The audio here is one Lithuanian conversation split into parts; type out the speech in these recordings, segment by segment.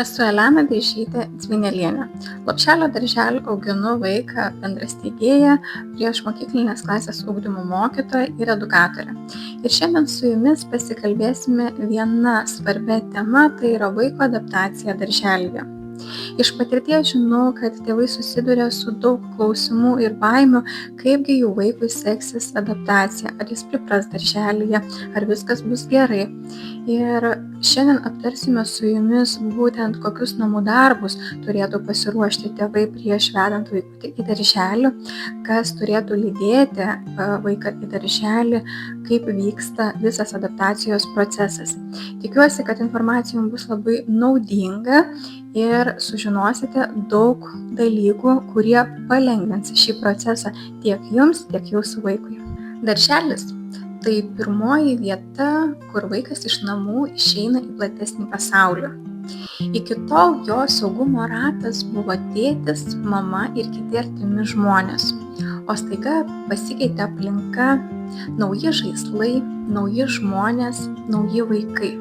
Esu Elena Deižytė Dzvinelienė. Lopšelio darželį auginu vaiką bendrasteigėją, priešmokyklinės klasės ugdymo mokytoją ir edukatorę. Ir šiandien su jumis pasikalbėsime viena svarbia tema, tai yra vaiko adaptacija darželyje. Iš patirties žinau, kad tėvai susiduria su daug klausimų ir baimių, kaipgi jų vaikui seksis adaptacija, ar jis pripras darželyje, ar viskas bus gerai. Ir šiandien aptarsime su jumis būtent kokius namų darbus turėtų pasiruošti tėvai prieš vedant vaikutį į darželį, kas turėtų lydėti vaiką į darželį, kaip vyksta visas adaptacijos procesas. Tikiuosi, kad informacija jums bus labai naudinga ir sužinosite daug dalykų, kurie palengvins šį procesą tiek jums, tiek jūsų vaikui. Darželis – tai pirmoji vieta, kur vaikas iš namų išeina į platesnį pasaulį. Iki tol jo saugumo ratas buvo tėtis, mama ir kiti artimi žmonės. O staiga pasikeitė aplinka, nauji žaislai, nauji žmonės, nauji vaikai.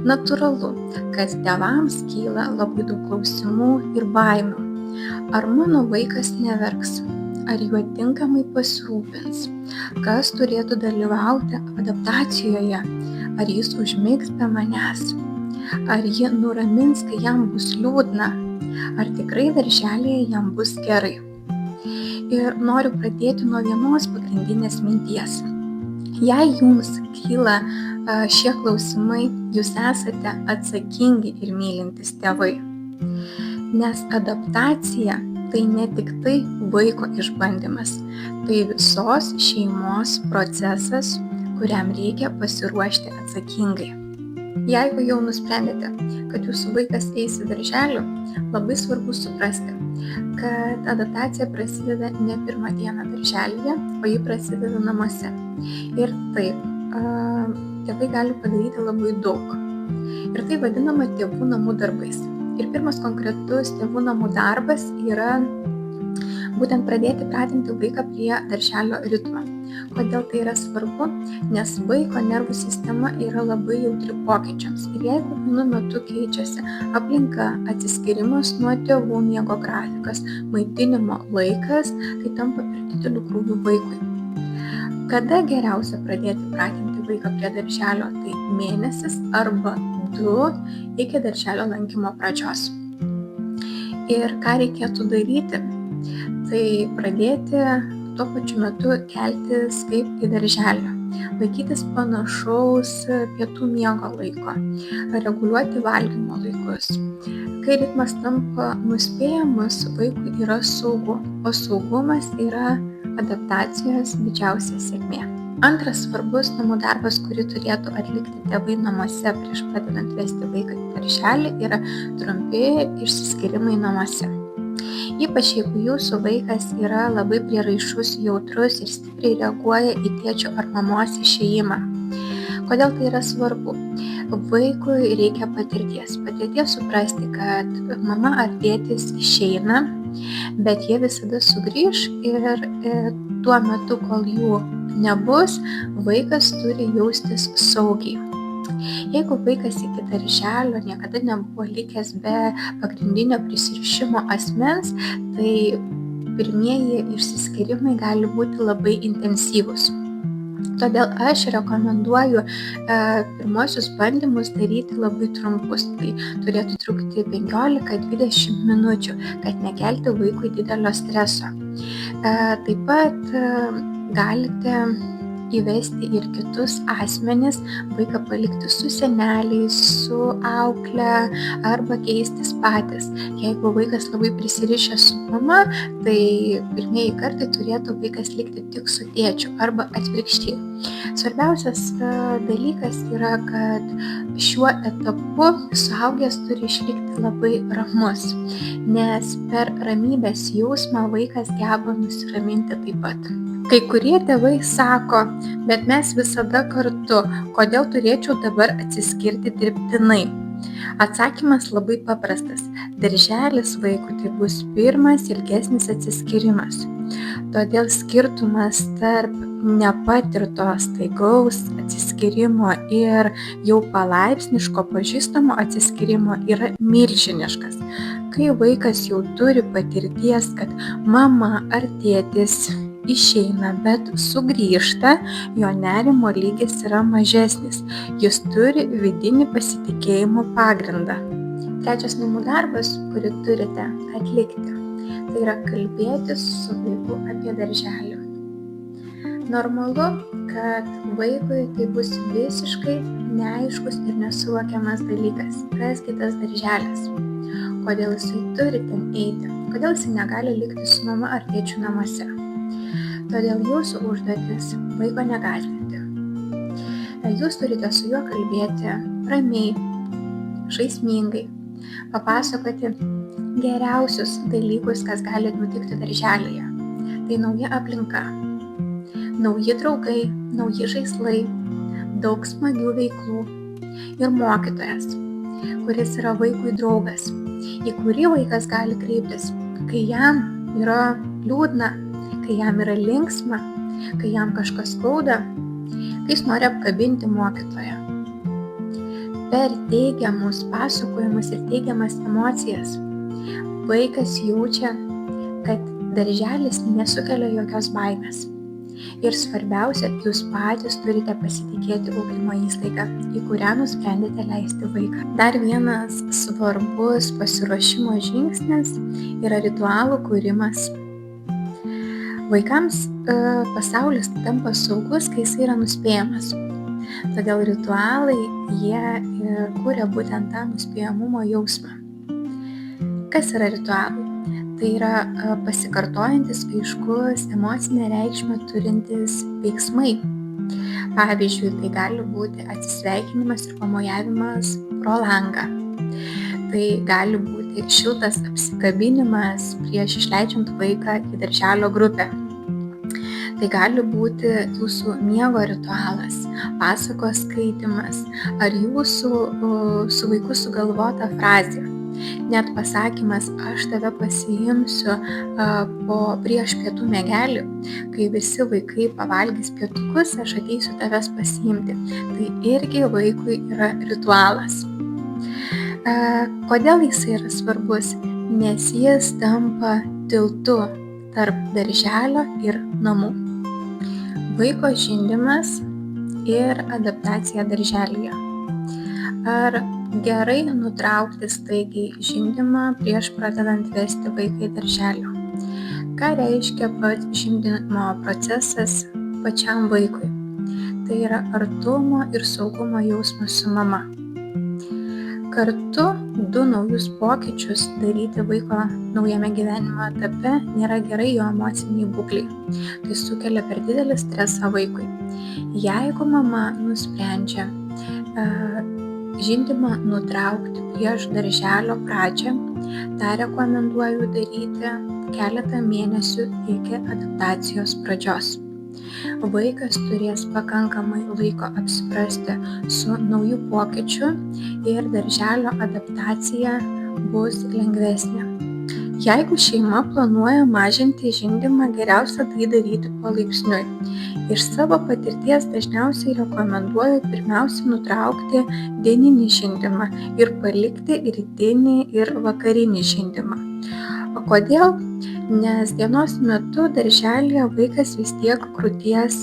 Natūralu, kad tėvams kyla labai daug klausimų ir baimių. Ar mano vaikas neverks? Ar juo tinkamai pasirūpins? Kas turėtų dalyvauti adaptacijoje? Ar jis užmigs be manęs? Ar ji nuramins, kai jam bus liūdna? Ar tikrai darželyje jam bus gerai? Ir noriu pradėti nuo vienos pagrindinės minties. Jei jums kyla šie klausimai, jūs esate atsakingi ir mylintys tėvai. Nes adaptacija tai ne tik tai vaiko išbandymas, tai visos šeimos procesas, kuriam reikia pasiruošti atsakingai. Jeigu jau nusprendėte, kad jūsų vaikas eis į darželį, labai svarbu suprasti, kad adaptacija prasideda ne pirmą dieną darželyje, o ji prasideda namuose. Ir taip, tėvai gali padaryti labai daug. Ir tai vadinama tėvų namų darbais. Ir pirmas konkretus tėvų namų darbas yra būtent pradėti pratinti vaiką prie darželio ritmo. Kodėl tai yra svarbu? Nes vaiko nervų sistema yra labai jautri pokyčiams. Ir jeigu vienu metu keičiasi aplinka, atsiskyrimas nuo tėvų, miego grafikas, maitinimo laikas, tai tampa per dideliu krūviu vaikui. Kada geriausia pradėti pratinti vaiką prie darželio? Tai mėnesis arba 2 iki darželio lankymo pradžios. Ir ką reikėtų daryti? Tai pradėti tuo pačiu metu keltis kaip į darželį, laikytis panašaus pietų miego laiko, reguliuoti valgymo laikus. Kai ritmas tampa nuspėjamas, vaikui yra saugu, o saugumas yra adaptacijos didžiausia sėkmė. Antras svarbus namų darbas, kurį turėtų atlikti tėvai namuose prieš pradedant vesti vaiką į darželį, yra trumpi išsiskyrimai namuose. Ypač jeigu jūsų vaikas yra labai prieraišus, jautrus ir stipriai reaguoja į tėčio ar mamos išėjimą. Kodėl tai yra svarbu? Vaikui reikia patirties suprasti, kad mama ar tėtis išeina, bet jie visada sugrįš ir tuo metu, kol jų nebus, vaikas turi jaustis saugiai. Jeigu vaikas iki darželio niekada nebuvo likęs be pagrindinio prisirišimo asmens, tai pirmieji išsiskyrimai gali būti labai intensyvūs. Todėl aš rekomenduoju pirmosius bandymus daryti labai trumpus. Tai turėtų trukti 15-20 minučių, kad nekelti vaikui didelio streso. Taip pat galite įvesti ir kitus asmenis, vaiką palikti su seneliais, su aukle arba keistis patys. Jeigu vaikas labai prisirišęs su mama, tai pirmieji kartai turėtų vaikas likti tik su tėčiu arba atvirkščiai. Svarbiausias dalykas yra, kad šiuo etapu suaugęs turi išlikti labai ramus, nes per ramybės jausmą vaikas geba nusiraminti taip pat. Kai kurie tėvai sako, bet mes visada kartu, kodėl turėčiau dabar atsiskirti dirbtinai? Atsakymas labai paprastas. Darželis vaikui tai bus pirmas ilgesnis atsiskyrimas. Todėl skirtumas tarp nepatirto staigaus atsiskyrimo ir jau palaipsniško pažįstamo atsiskyrimo yra milžiniškas. Kai vaikas jau turi patirties, kad mama ar tėtis išeina, bet sugrįžta, jo nerimo lygis yra mažesnis. Jis turi vidinį pasitikėjimo pagrindą. Trečias namų darbas, kurį turite atlikti, tai yra kalbėtis su vaiku apie darželį. Normalu, kad vaikui tai bus visiškai neaiškus ir nesuvokiamas dalykas. Kasgi tas darželis? Kodėl jisai turi ten eiti? Kodėl jisai negali likti su mama ar tėčiu namuose? Todėl jūsų užduotis vaiko negąsdinti. Jūs turite su juo kalbėti ramiai, žaismingai, papasakoti geriausius dalykus, kas gali nutikti darželyje. Tai nauja aplinka, nauji draugai, nauji žaislai, daug smagių veiklų ir mokytojas, kuris yra vaikui draugas, į kurį vaikas gali kreiptis, kai jam yra liūdna, kai jam yra linksma, kai jam kažkas skauda, kai jis nori apkabinti mokytoją. Per teigiamus pasakojimus ir teigiamas emocijas vaikas jaučia, kad darželis nesukelia jokios baimės. Ir svarbiausia, jūs patys turite pasitikėti ugdymo įstaigą, į kurią nusprendėte leisti vaiką. Dar vienas svarbus pasiruošimo žingsnis yra ritualų kūrimas. Vaikams pasaulis tampa saugus, kai jis yra nuspėjamas. Todėl ritualai jie kuria būtent tą nuspėjamumo jausmą. Kas yra ritualai? Tai yra pasikartojantis aiškus emocinę reikšmę turintis veiksmai. Pavyzdžiui, tai gali būti atsisveikinimas ir pamojavimas pro langą. Tai gali būti šiltas apsikabinimas prieš išleidžiant vaiką į darželio grupę. Tai gali būti jūsų miego ritualas, pasakos skaitymas ar jūsų su vaiku sugalvota frazė. Net pasakymas, aš tave pasiimsiu prieš pietų miegelį, kai visi vaikai pavalgys pietukus, aš ateisiu tavęs pasiimti. Tai irgi vaikui yra ritualas. Kodėl jis yra svarbus? Nes jis tampa tiltu tarp darželio ir namų. Vaiko žindymas ir adaptacija darželyje. Ar gerai nutraukti staigiai žindymą prieš pradedant vesti vaiką į darželį? Ką reiškia pats žindymo procesas pačiam vaikui? Tai yra artumo ir saugumo jausmas su mama. Kartu 2 naujus pokyčius daryti vaiko naujame gyvenimo etape nėra gerai jo emociniai būklei. Tai sukelia per didelį stresą vaikui. Jeigu mama nusprendžia žindymą nutraukti prieš darželio pradžią, tą rekomenduoju daryti keletą mėnesių iki adaptacijos pradžios. Vaikas turės pakankamai laiko apsiprasti su naujų pokyčiu ir darželio adaptacija bus lengvesnė. Jeigu šeima planuoja mažinti žindymą, geriausia tai daryti palaipsniui. Iš savo patirties dažniausiai rekomenduoju pirmiausia nutraukti dieninį žindymą ir palikti rytinį ir vakarinį žindymą. O kodėl? Nes dienos metu darželyje vaikas vis tiek krūties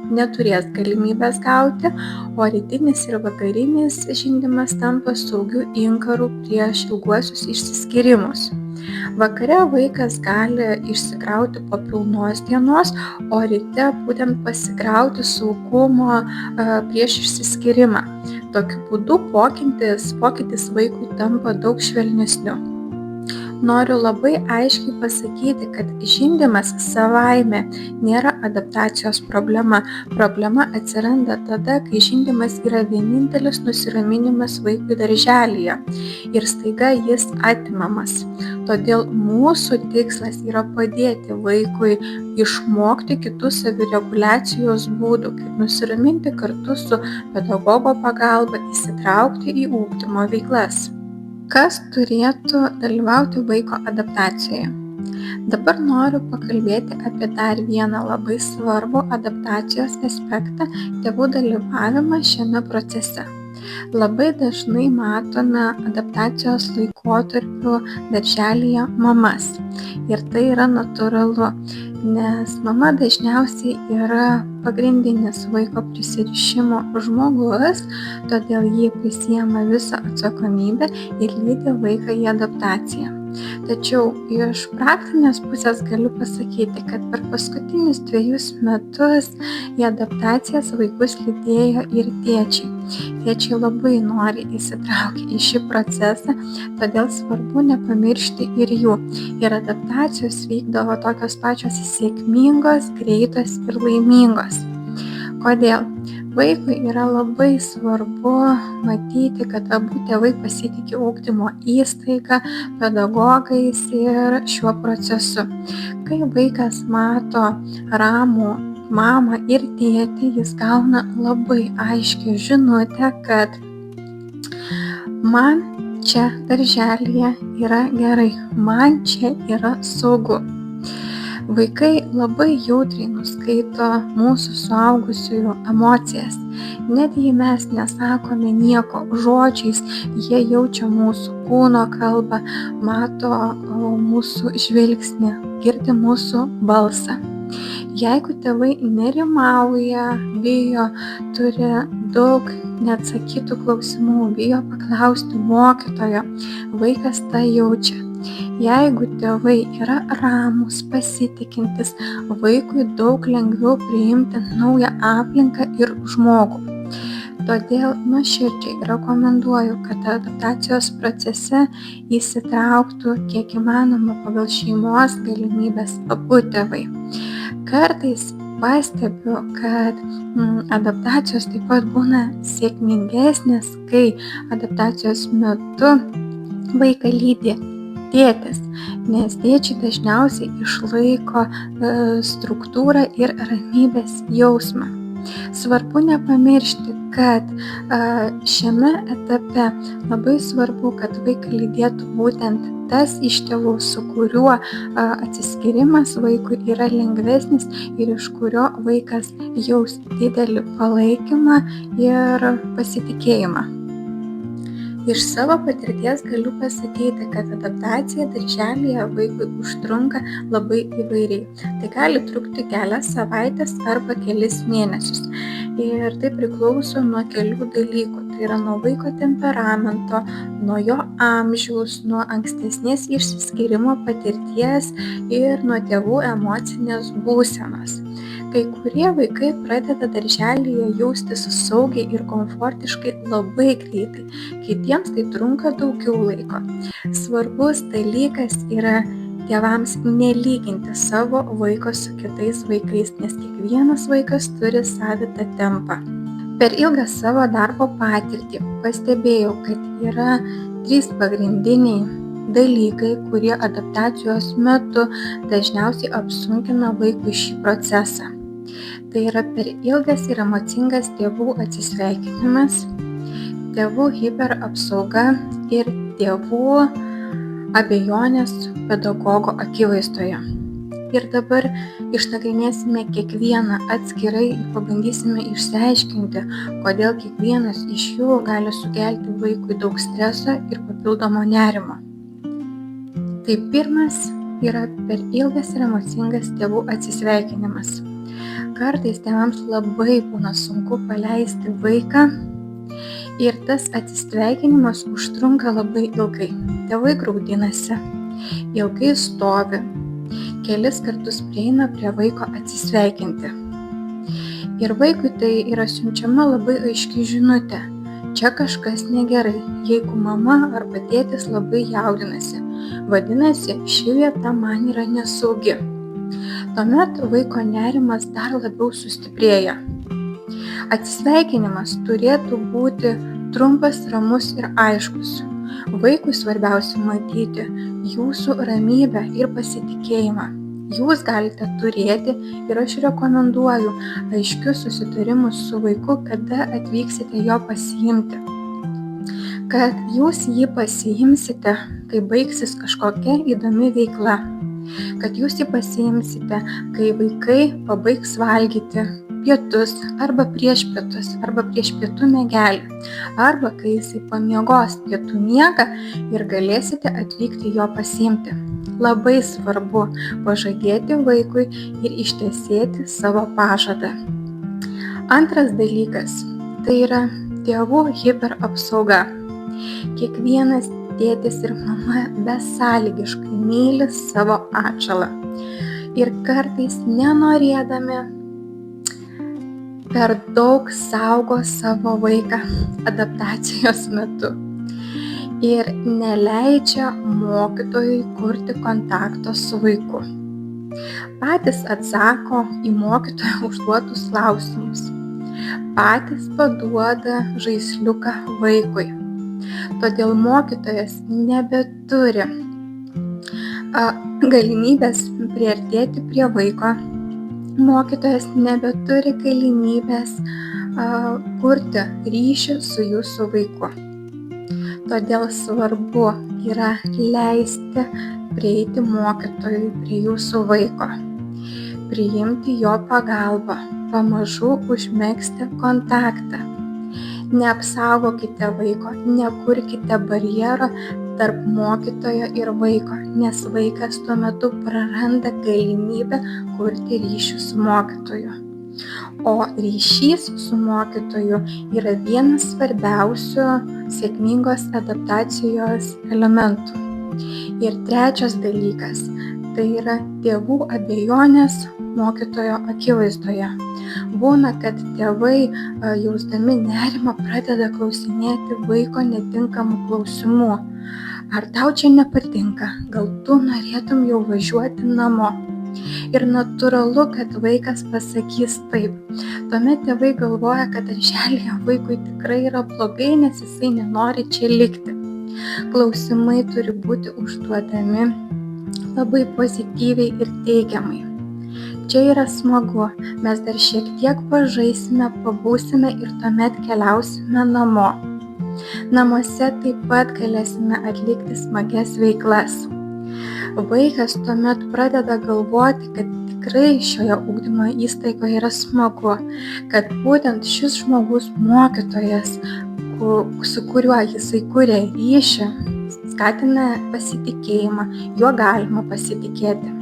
neturės galimybės gauti, o rytinis ir vakarinis žindymas tampa saugiu inkaru prieš ilguosius išsiskyrimus. Vakare vaikas gali išsikrauti po pilnos dienos, o ryte būtent pasikrauti saugumo prieš išsiskyrimą. Tokiu būdu pokytis vaikui tampa daug švelnesniu. Noriu labai aiškiai pasakyti, kad žindymas savaime nėra adaptacijos problema. Problema atsiranda tada, kai žindymas yra vienintelis nusiraminimas vaikui darželyje ir staiga jis atimamas. Todėl mūsų tikslas yra padėti vaikui išmokti kitų savireguliacijos būdų, kaip nusiraminti kartu su pedagogo pagalba, įsitraukti į ugdymo veiklas. Kas turėtų dalyvauti vaiko adaptacijoje? Dabar noriu pakalbėti apie dar vieną labai svarbų adaptacijos aspektą – tėvų dalyvavimą šiame procese. Labai dažnai matome adaptacijos laikotarpiu darželyje mamas. Ir tai yra natūralu, nes mama dažniausiai yra pagrindinis vaiko prisirišimo žmogus, todėl ji prisiema visą atsakomybę ir lydi vaiką į adaptaciją. Tačiau iš praktinės pusės galiu pasakyti, kad per paskutinius 2 metus į adaptacijas vaikus lydėjo ir tėčiai. Tėčiai labai nori įsitraukti į šį procesą, todėl svarbu nepamiršti ir jų. Ir adaptacijos vykdavo tokios pačios sėkmingos, greitos ir laimingos. Kodėl? Vaikui yra labai svarbu matyti, kad abu tėvai pasitiki ugdymo įstaigą, pedagogais ir šiuo procesu. Kai vaikas mato ramų mamą ir tėtį, jis gauna labai aiškią žinutę, kad man čia darželyje yra gerai, man čia yra saugu. Vaikai labai jautriai nuskaito mūsų suaugusiųjų emocijas. Net jei mes nesakome nieko žodžiais, jie jaučia mūsų kūno kalbą, mato mūsų žvilgsnį, girdi mūsų balsą. Jeigu tėvai nerimauja, bijo, turi daug neatsakytų klausimų, bijo paklausti mokytojo, vaikas tą jaučia. Jeigu tėvai yra ramūs, pasitikintis, vaikui daug lengviau priimti naują aplinką ir žmogų. Todėl nuoširdžiai rekomenduoju, kad adaptacijos procese įsitrauktų kiek įmanoma pagal šeimos galimybes abu tėvai. Kartais pastebiu, kad adaptacijos taip pat būna sėkmingesnės, kai adaptacijos metu vaiką lydi tėtis, nes tėčiai dažniausiai išlaiko struktūrą ir ramybės jausmą. Svarbu nepamiršti, kad šiame etape labai svarbu, kad vaiką lydėtų būtent tas iš tėvų, su kuriuo atsiskyrimas vaikui yra lengvesnis ir iš kurio vaikas jaus didelį palaikymą ir pasitikėjimą. Iš savo patirties galiu pasakyti, kad adaptacija darželyje vaikui užtrunka labai įvairiai. Tai gali trukti kelias savaites arba kelis mėnesius. Ir tai priklauso nuo kelių dalykų. Tai yra nuo vaiko temperamento, nuo jo amžiaus, nuo ankstesnės išsiskyrimo patirties ir nuo tėvų emocinės būsenos. Kai kurie vaikai pradeda darželyje jaustis saugiai ir komfortiškai labai greitai, kitiems tai trunka daugiau laiko. Svarbus dalykas yra tėvams nelyginti savo vaiko su kitais vaikais, nes kiekvienas vaikas turi savitą tempą. Per ilgą savo darbo patirtį pastebėjau, kad yra 3 pagrindiniai dalykai, kurie adaptacijos metu dažniausiai apsunkina vaikui šį procesą. Tai yra per ilgas ir emocingas tėvų atsisveikinimas, tėvų hiperapsauga ir tėvų abejonės pedagogo akivaizdoje. Ir dabar išnagrinėsime kiekvieną atskirai ir pabandysime išsiaiškinti, kodėl kiekvienas iš jų gali sukelti vaikui daug streso ir papildomo nerimo. Tai pirmas yra per ilgas ir emocingas tėvų atsisveikinimas. Kartais tėvams labai būna sunku paleisti vaiką ir tas atsisveikinimas užtrunka labai ilgai. Tėvai graudinasi, ilgai stovi, kelis kartus prieina prie vaiko atsisveikinti. Ir vaikui tai yra siunčiama labai aiški žinutė. Čia kažkas negerai, jeigu mama arba tėtis labai jaudinasi. Vadinasi, ši vieta man yra nesaugi. Tuomet vaiko nerimas dar labiau sustiprėja. Atsisveikinimas turėtų būti trumpas, ramus ir aiškus. Vaikui svarbiausia matyti jūsų ramybę ir pasitikėjimą. Jūs galite turėti ir aš rekomenduoju aiškius susitarimus su vaiku, kada atvyksite jo pasiimti. Kad jūs jį pasiimsite, kai baigsis kažkokia įdomi veikla. Kad jūs jį pasiimsite, kai vaikai pabaigs valgyti pietus arba prieš pietus arba prieš pietų miegelį, arba kai jisai pamiegos pietų miegą ir galėsite atvykti jo pasiimti. Labai svarbu pažadėti vaikui ir ištesėti savo pažadą. Antras dalykas – tai yra tėvų hiperapsauga. Kiekvienas tėtis ir mama besąlygiškai myli savo atžalą ir kartais nenorėdami per daug saugo savo vaiką adaptacijos metu ir neleidžia mokytojui kurti kontakto su vaiku. Patys atsako į mokytojo užduotus klausimus. Patys paduoda žaisliuką vaikui. Todėl mokytojas nebeturi galimybės priartėti prie vaiko. Mokytojas nebeturi galimybės kurti ryšį su jūsų vaiku. Todėl svarbu yra leisti prieiti mokytojui prie jūsų vaiko, priimti jo pagalbą, pamažu užmegzti kontaktą. Neapsaugokite vaiko, nekurkite barjero tarp mokytojo ir vaiko, nes vaikas tuo metu praranda galimybę kurti ryšių su mokytoju. O ryšys su mokytoju yra vienas svarbiausių sėkmingos adaptacijos elementų. Ir trečias dalykas – tai yra tėvų abejonės mokytojo akivaizdoje. Būna, kad tėvai, jausdami nerimą, pradeda klausinėti vaiko netinkamų klausimų. Ar tau čia nepatinka? Gal tu norėtum jau važiuoti namo? Ir natūralu, kad vaikas pasakys taip. Tuomet tėvai galvoja, kad darželyje vaikui tikrai yra blogai, nes jisai nenori čia likti. Klausimai turi būti užduodami labai pozityviai ir teigiamai. Čia yra smagu, mes dar šiek tiek pažaisime, pabūsime ir tuomet keliausime namo. Namuose taip pat galėsime atlikti smagias veiklas. Vaikas tuomet pradeda galvoti, kad tikrai šioje ugdymo įstaigoje yra smagu, kad būtent šis žmogus mokytojas, su kuriuo jisai kuria ryšį, skatina pasitikėjimą, juo galima pasitikėti.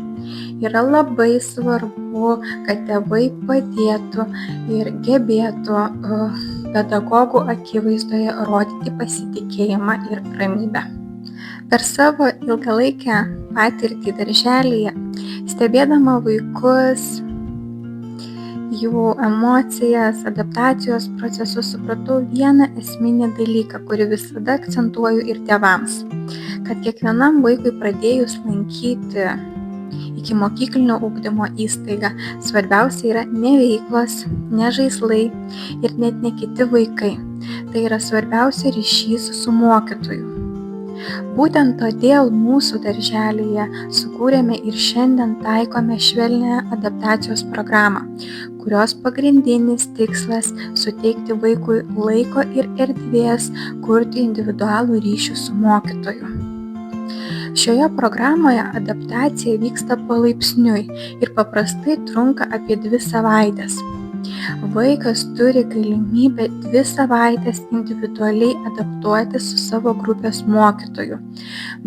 Yra labai svarbu, kad tėvai padėtų ir gebėtų pedagogų akivaizdoje rodyti pasitikėjimą ir ramybę. Per savo ilgalaikę patirtį darželyje, stebėdama vaikus, jų emocijas, adaptacijos procesus, supratau vieną esminį dalyką, kurį visada akcentuoju ir tėvams, kad kiekvienam vaikui pradėjus lankyti ikimokyklinio ugdymo įstaigą, svarbiausia yra ne veiklos, ne žaislai ir net ne kiti vaikai. Tai yra svarbiausia ryšys su mokytoju. Būtent todėl mūsų darželyje sukūrėme ir šiandien taikome švelnią adaptacijos programą, kurios pagrindinis tikslas suteikti vaikui laiko ir erdvės kurti individualų ryšį su mokytoju. Šioje programoje adaptacija vyksta palaipsniui ir paprastai trunka apie 2 savaitės. Vaikas turi galimybę 2 savaitės individualiai adaptuotis su savo grupės mokytoju,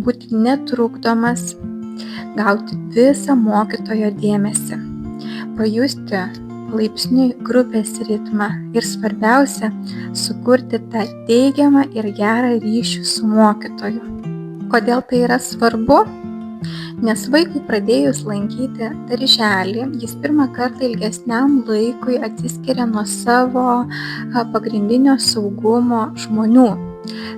būti netrukdomas, gauti visą mokytojo dėmesį, pajusti palaipsniui grupės ritmą ir svarbiausia – sukurti tą teigiamą ir gerą ryšį su mokytoju. Kodėl tai yra svarbu? Nes vaikui pradėjus lankyti darželį, jis pirmą kartą ilgesniam laikui atsiskiria nuo savo pagrindinio saugumo žmonių.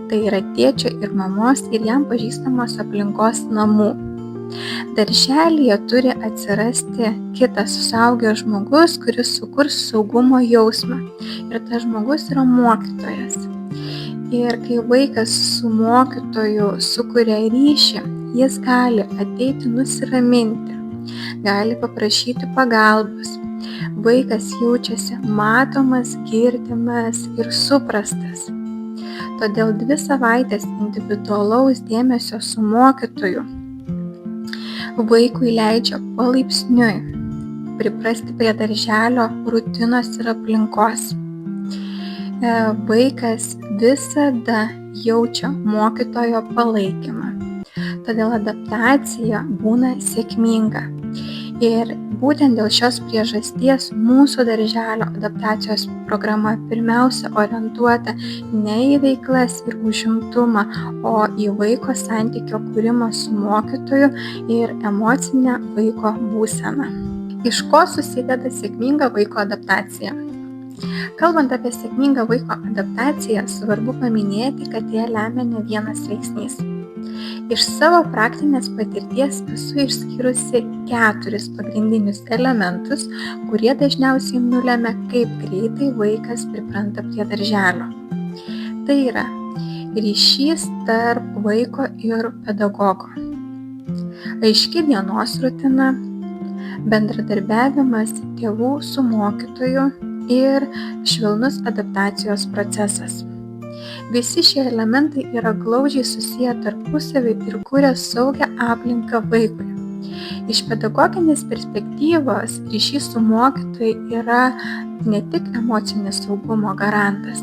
Tai yra tėčio ir mamos ir jam pažįstamos aplinkos namų. Darželyje turi atsirasti kitas suaugęs žmogus, kuris sukurs saugumo jausmą. Ir tas žmogus yra mokytojas. Ir kai vaikas su mokytoju sukuria ryšį, jis gali ateiti nusiraminti, gali paprašyti pagalbos. Vaikas jaučiasi matomas, girdimas ir suprastas. Todėl 2 savaitės individualaus dėmesio su mokytoju vaikui leidžia palaipsniui priprasti prie darželio rutinos ir aplinkos. Vaikas visada jaučia mokytojo palaikymą, todėl adaptacija būna sėkminga. Ir būtent dėl šios priežasties mūsų darželio adaptacijos programa pirmiausia orientuota ne į veiklas ir užimtumą, o į vaiko santykio kūrimą su mokytoju ir emocinę vaiko būseną. Iš ko susideda sėkminga vaiko adaptacija? Kalbant apie sėkmingą vaiko adaptaciją, svarbu paminėti, kad ją lemia ne vienas veiksnys. Iš savo praktinės patirties esu išskyrusi 4 pagrindinius elementus, kurie dažniausiai nulemia, kaip greitai vaikas pripranta prie darželio. Tai yra ryšys tarp vaiko ir pedagogo, aiški dienos rutina, bendradarbiavimas tėvų su mokytoju ir švelnus adaptacijos procesas. Visi šie elementai yra glaudžiai susiję tarpusavį ir kuria saugią aplinką vaikui. Iš pedagoginės perspektyvos ryšys su mokytoju yra ne tik emocinis saugumo garantas,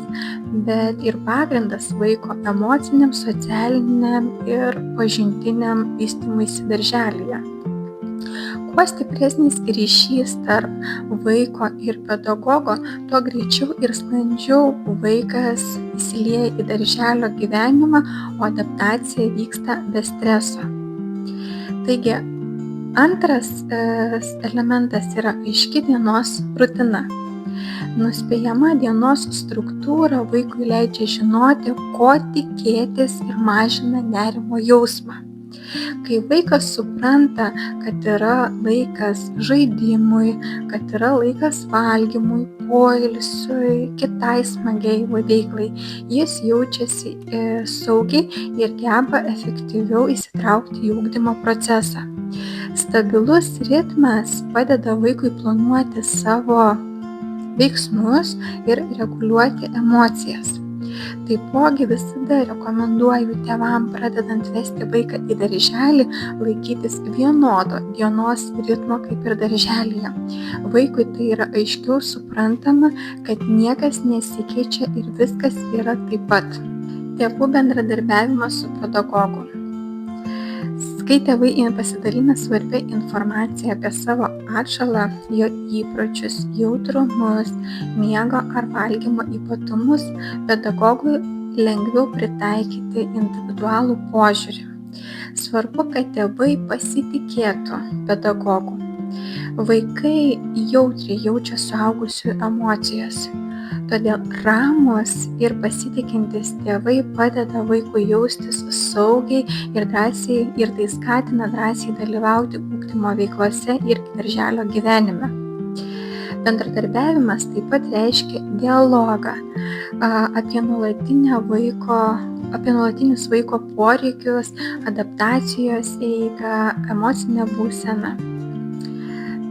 bet ir pagrindas vaiko emociniam, socialiniam ir pažintiniam vystymuisi darželyje. Kuo stipresnis ryšys tarp vaiko ir pedagogo, tuo greičiau ir sklandžiau vaikas įsilieja į darželio gyvenimą, o adaptacija vyksta be streso. Taigi, antras elementas yra aiški dienos rutina. Nuspėjama dienos struktūra vaikui leidžia žinoti, ko tikėtis ir mažina nerimo jausmą. Kai vaikas supranta, kad yra laikas žaidimui, kad yra laikas valgymui, poilsiui, kitai smagiai veiklai, jis jaučiasi saugiai ir geba efektyviau įsitraukti į ugdymo procesą. Stabilus ritmas padeda vaikui planuoti savo veiksmus ir reguliuoti emocijas. Taipogi visada rekomenduoju tėvam, pradedant vesti vaiką į darželį, laikytis vienodo dienos ritmo kaip ir darželyje. Vaikui tai yra aiškiau suprantama, kad niekas nesikeičia ir viskas yra taip pat. Tėvų bendradarbiavimas su pedagogu. Kai tėvai pasidalina svarbia informacija apie savo atšalą, jo įpročius, jautrumus, miego ar valgymo ypatumus, pedagogui lengviau pritaikyti individualų požiūrį. Svarbu, kad tėvai pasitikėtų pedagogu. Vaikai jautriai jaučia suaugusių emocijas. Todėl ramūs ir pasitikintis tėvai padeda vaikui jaustis saugiai ir drąsiai, ir tai skatina drąsiai dalyvauti ugdymo veiklose ir darželio gyvenime. Bendradarbiavimas taip pat reiškia dialogą apie nuolatinius vaiko poreikius, adaptacijos eigą, emocinę būseną.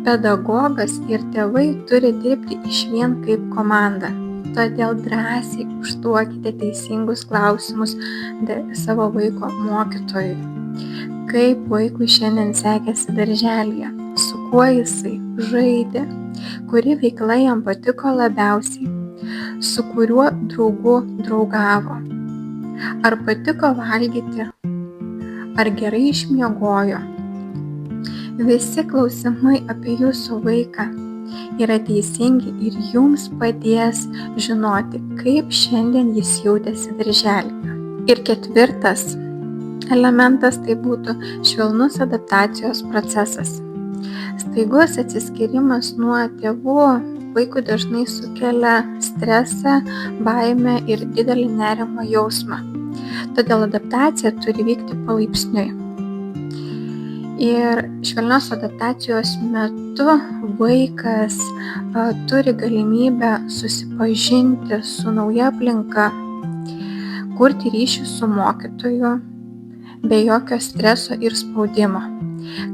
Pedagogas ir tėvai turi dirbti išvien kaip komanda. Todėl drąsiai užduokite teisingus klausimus savo vaiko mokytojui. Kaip vaikui šiandien sekėsi darželyje, su kuo jisai žaidė, kuri veikla jam patiko labiausiai, su kuriuo draugu draugavo, ar patiko valgyti, ar gerai išmiegojo. Visi klausimai apie jūsų vaiką yra teisingi ir jums padės žinoti, kaip šiandien jis jautėsi darželyje. Ir 4 elementas tai būtų švelnus adaptacijos procesas. Staigus atsiskyrimas nuo tėvų vaikui dažnai sukelia stresą, baimę ir didelį nerimo jausmą. Todėl adaptacija turi vykti palaipsniui. Ir švelnios adaptacijos metu vaikas turi galimybę susipažinti su nauja aplinka, kurti ryšį su mokytoju be jokio streso ir spaudimo.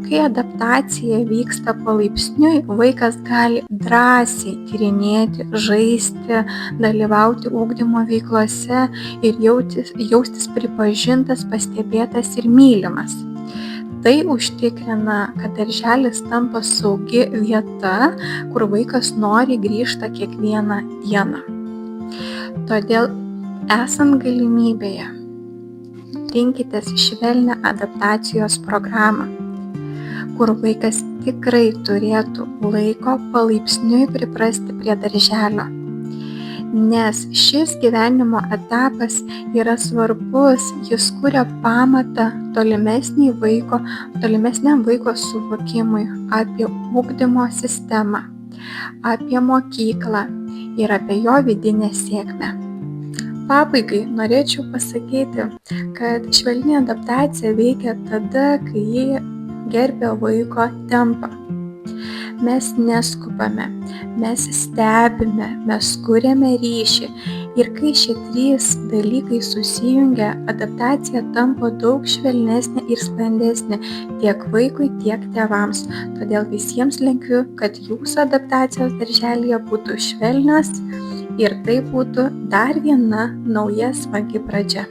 Kai adaptacija vyksta palaipsniui, vaikas gali drąsiai tyrinėti, žaisti, dalyvauti ugdymo veiklose ir jaustis pripažintas, pastebėtas ir mylimas. Tai užtikrina, kad darželis tampa saugi vieta, kur vaikas nori grįžta kiekvieną dieną. Todėl esant galimybėje, rinkitės švelnią adaptacijos programą, kur vaikas tikrai turėtų laiko palaipsniui priprasti prie darželio. Nes šis gyvenimo etapas yra svarbus, jis kuria pamatą tolimesniam vaiko suvokimui apie ugdymo sistemą, apie mokyklą ir apie jo vidinę sėkmę. Pabaigai norėčiau pasakyti, kad švelni adaptacija veikia tada, kai ji gerbia vaiko tempą. Mes neskubame, mes stebime, mes kuriame ryšį ir kai šie 3 dalykai susijungia, adaptacija tampa daug švelnesnė ir sklandesnė tiek vaikui, tiek tėvams. Todėl visiems linkiu, kad jūsų adaptacijos darželyje būtų švelnios ir tai būtų dar viena nauja smagi pradžia.